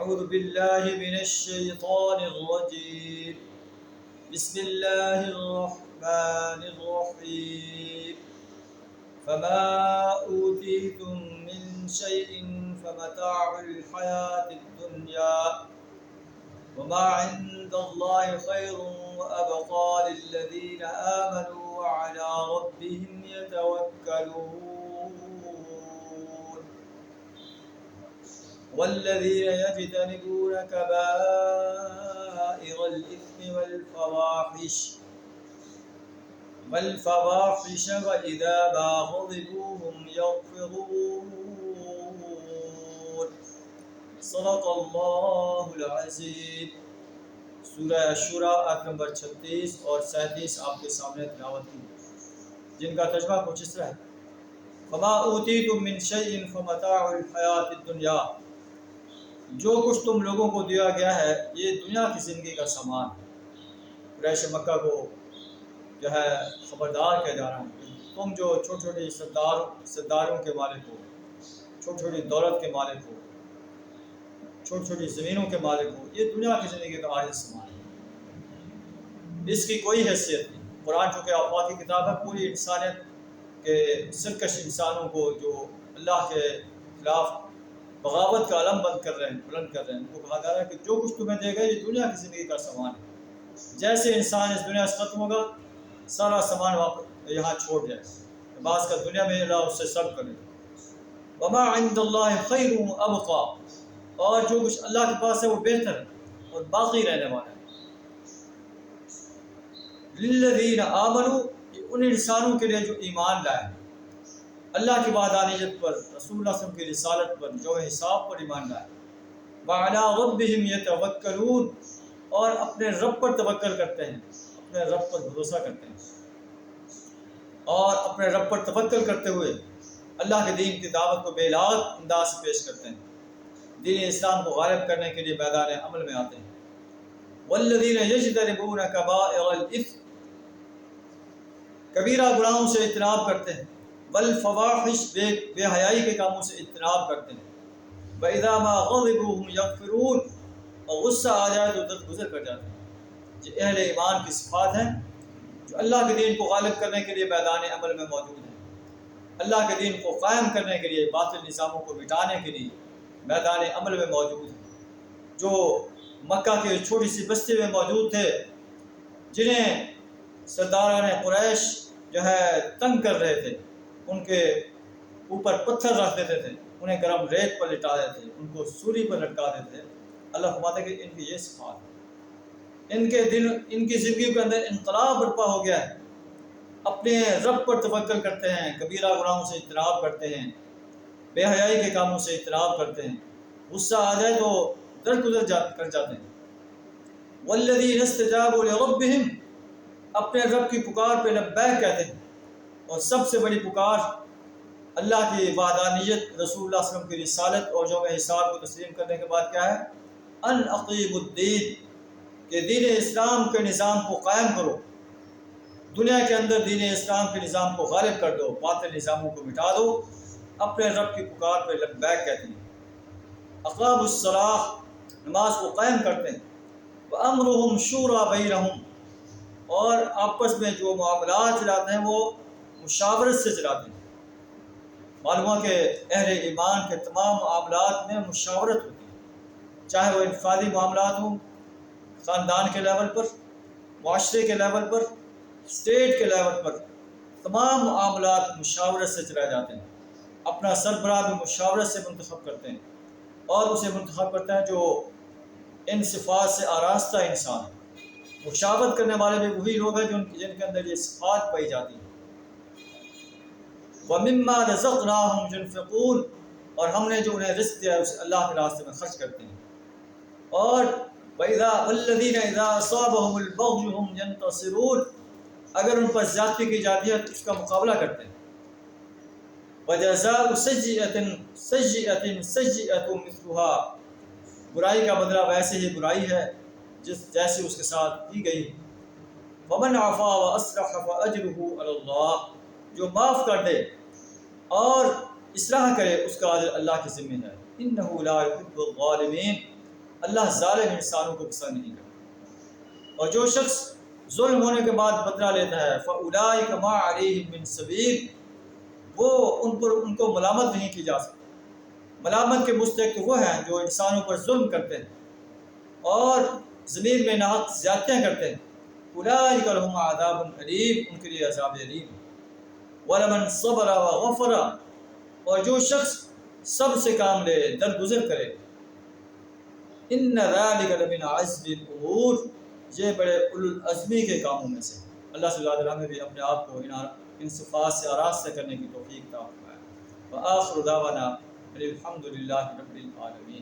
أعوذ بالله من الشيطان الرجيم بسم الله الرحمن الرحيم فما أوتيتم من شيء فمتاع الحياة الدنيا وما عند الله خير وأبقى للذين آمنوا وعلى ربهم يتوكلون والذين يجتنبون كبائر الإثم والفواحش وإذا ما غضبوا هم يغفرون صدق اللہ العظیم۔ سورہ الشورى آیت نمبر 36 اور 37 آپ کے سامنے تلاوت کی، جن کا ترجمہ کچھ اس طرح ہے: فما اوتیتم من شیء فمتاع الحیات الدنیا، جو کچھ تم لوگوں کو دیا گیا ہے یہ دنیا کی زندگی کا سامان ہے۔ قریش مکہ کو جو ہے خبردار کیا جا رہا ہے کہ تم جو چھوٹی چھوٹی سرداروں کے مالک ہو، چھوٹی چھوٹی دولت کے مالک ہو، چھوٹی چھوٹی زمینوں کے مالک ہو، یہ دنیا کی زندگی کا عارض سامان ہے، اس کی کوئی حیثیت نہیں۔ قرآن چونکہ آفاقی کتاب ہے، پوری انسانیت کے سرکش انسانوں کو جو اللہ کے خلاف بغاوت کا علم بلند کر رہے ہیں ان کو کہا جا رہا ہے کہ جو کچھ تمہیں دے گا یہ دنیا کی زندگی کا سامان ہے۔ جیسے انسان اس دنیا سے ختم ہوگا سارا سامان واپس یہاں چھوڑ جائے، بعض کا دنیا میں اللہ اس سے سلب کرے۔ وما عند اللہ خیر وابقى، اور جو کچھ اللہ کے پاس ہے وہ بہتر ہے اور باقی رہنے والا ہے۔ للذین آمنوا، ان انسانوں کے لیے جو ایمان لائے، اللہ کی وحدانیت پر، رسول اللہ صلی اللہ علیہ وسلم کی رسالت پر، جو حساب پر ایمان لائے۔ وعلی ربہم یتوکلون، اور اپنے رب پر توکل کرتے ہیں، اپنے رب پر بھروسہ کرتے ہیں، اور اپنے رب پر توکل کرتے ہوئے اللہ کے دین کی دعوت کو بے لاگ انداز سے پیش کرتے ہیں، دین اسلام کو غالب کرنے کے لیے میدان عمل میں آتے ہیں۔ والذین یجتنبون کبائر الاثم، کبیرہ گناہوں سے اجتناب کرتے ہیں، والفواحش، بے حیائی کے کاموں سے اجتناب کرتے ہیں، وَإِذَا مَا غَضِبُوا هُمْ يَغْفِرُونَ، اور غصہ آ جائے تو درگزر کر جاتے ہیں۔ یہ اہل ایمان کی صفات ہیں جو اللہ کے دین کو غالب کرنے کے لیے میدان عمل میں موجود ہیں، اللہ کے دین کو قائم کرنے کے لیے، باطل نظاموں کو مٹانے کے لیے میدان عمل میں موجود ہیں، جو مکہ کے چھوٹی سی بستی میں موجود تھے، جنہیں سرداران قریش جو ہے تنگ کر رہے تھے، ان کے اوپر پتھر رکھ دیتے تھے، انہیں گرم ریت پر لٹا دیتے تھے، ان کو سولی پر لٹکا دیتے تھے۔ اللہ فرماتا ہے کہ ان کی یہ صفات ہے، ان کی زندگی کے اندر انقلاب برپا ہو گیا ہے، اپنے رب پر توکل کرتے ہیں، کبیرہ گناہوں سے اجتناب کرتے ہیں، بے حیائی کے کاموں سے اجتناب کرتے ہیں، غصہ آ جائے تو درگزر کر جاتے ہیں۔ والذین استجابوا لربہم، اپنے رب کی پکار پہ لبیک کہتے ہیں، اور سب سے بڑی پکار اللہ کی وحدانیت، رسول اللہ صلی اللہ علیہ وسلم کی رسالت اور یوم حساب کو تسلیم کرنے کے بعد کیا ہے؟ ان اقیموا الدین، کہ دین اسلام کے نظام کو قائم کرو، دنیا کے اندر دین اسلام کے نظام کو غالب کر دو، باطل نظاموں کو مٹا دو، اپنے رب کی پکار پہ لبیک کہتے ہیں۔ اقاموا الصلاۃ، نماز کو قائم کرتے ہیں۔ وامرهم شورى بینہم، اور آپس میں جو معاملات چلاتے ہیں وہ مشاورت سے چلاتے ہیں۔ معلوم ہے کہ اہل ایمان کے تمام معاملات میں مشاورت ہوتی ہے، چاہے وہ انفرادی معاملات ہوں، خاندان کے لیول پر، معاشرے کے لیول پر، اسٹیٹ کے لیول پر، تمام معاملات مشاورت سے چلائے جاتے ہیں۔ اپنا سربراہ بھی مشاورت سے منتخب کرتے ہیں، اور اسے منتخب کرتے ہیں جو ان صفات سے آراستہ انسان ہے۔ مشاورت کرنے والے بھی وہی لوگ ہیں جن کے اندر یہ صفات پائی جاتی ہیں۔ وَمِمَّا رَزَقْنَاهُمْ يُنْفِقُونَ، اور ہم نے جو انہیں رزق دیا ہے اسے اللہ کے راستے میں خرچ کرتے ہیں۔ اور وَالَّذِينَ إِذَا أَصَابَهُمُ الْبَغْيُ هُمْ يَنْتَصِرُونَ، اگر ان پر زیادتی کی جاتی ہے تو اس کا مقابلہ کرتے ہیں۔ وَجَزَاءُ سَيِّئَةٍ سَيِّئَةٌ مِثْلُهَا، برائی کا بدلہ ویسے ہی برائی ہے جیسے اس کے ساتھ کی گئی۔ وَمَنْ عَفَا وَأَصْلَحَ فَأَجْرُهُ عَلَى اللَّهِ، جو معاف کر دے اور اصلاح کرے اس کا اجر اللہ کے ذمہ ہے۔ إِنَّهُ لَا يُحِبُّ الظَّالِمِينَ، اللہ ظالم انسانوں کو پسند نہیں کرتا، اور جو شخص ظلم ہونے کے بعد بدلہ لیتا ہے فَأُولَٰئِکَ مَا عَلَيْهِم مِّن سَبِیلٍ، وہ ان کو ملامت نہیں کی جا سکتی۔ ملامت کے مستحق وہ ہیں جو انسانوں پر ظلم کرتے ہیں اور زمین میں ناحق زیادتیاں کرتے ہیں۔ اولئک لہم عذاب علیم، ان کے لیے عذاب علیم۔ وَلَمَنْ صَبَرَ وَغَفَرَ، اور جو شخص صبر سے کام لے، درگزر کرے، ان ذلک لمن عزم الامور، یہ بڑے اولو العزمی کے کاموں میں سے۔ اللہ صلی اللہ علیہ وسلم نے بھی اپنے آپ کو ان صفات سے آراستہ کرنے کی توفیق عطا فرمائے۔ وآخر دعوانا الحمد للہ رب العالمین۔